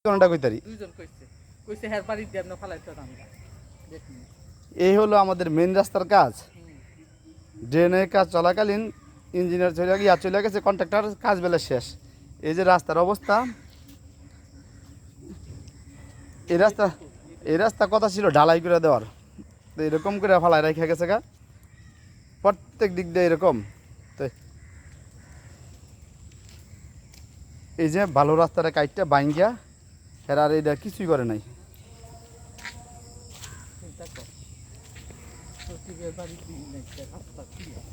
কোনটা কইতারি দুইজন কইছে কইছে হের বাড়ি দিয়ে আপনি ফালাইতে আমরা দেখুন এই হলো আমাদের মেন রাস্তার কাজ ড্রেনের কাজ চলাকালীন ইঞ্জিনিয়ার চলে গেছে কন্ট্রাক্টর কাজ বেলা শেষ এই যে রাস্তার অবস্থা এই রাস্তা কথা ছিল ঢালাই করে দেওয়ার তো এরকম করে ফালাই রেখে গেছে গা প্রত্যেক দিক দিয়ে এরকম তো এই যে ভালো রাস্তাটা কাইটটা বাইঙ্গিয়া এরা আর এটা কিছুই করে নাই চিন্তা কর সচিবের বাড়ি দিয়ে নাকি রাস্তা ক্লিয়ার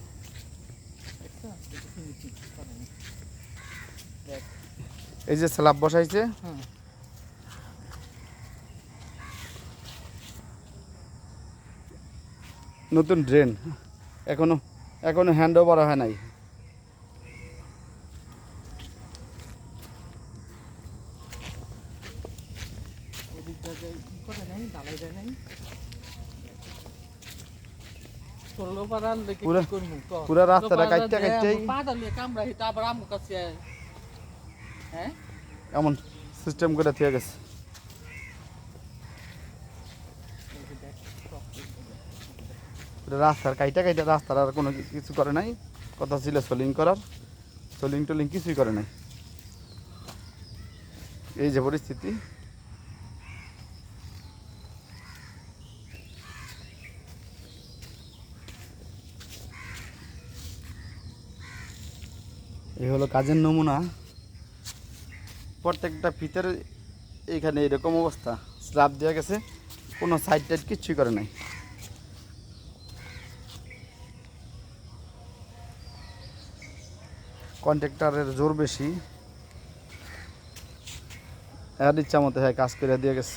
আচ্ছা এটা ফিনিশিং করেন দেখ এই যে স্ল্যাব বসাইছে হ্যাঁ নতুন ড্রেন এখনো হ্যান্ড ওভার হয় নাই এদিক জায়গায় কি করে নাই ঢালাই দেয় নাই ষোলোপাড়ার লেগে পুরা- কি করবো পুরা রাস্তাটা কাইটটা পাটা লিয়ে কামড়া হিটা আবার আমু কাছে হ্যাঁ এমন সিস্টেম করে থেকে গেছে পুরা রাস্তার কাইটা রাস্তার আর কোনো কিছু করে নাই কথা ছিল সোলিং করার সোলিং টোলিং কিছুই করে নাই এই যে পরিস্থিতি এই হলো কাজের নমুনা প্রত্যেকটা ফিতের এইখানে এরকম অবস্থা স্ল্যাব দেওয়া গেছে কোনো সাইড টাইড কিচ্ছুই করে নাই কন্ট্রাক্টরের জোর বেশি এর ইচ্ছা মতো কাজ করে দিয়ে গেছে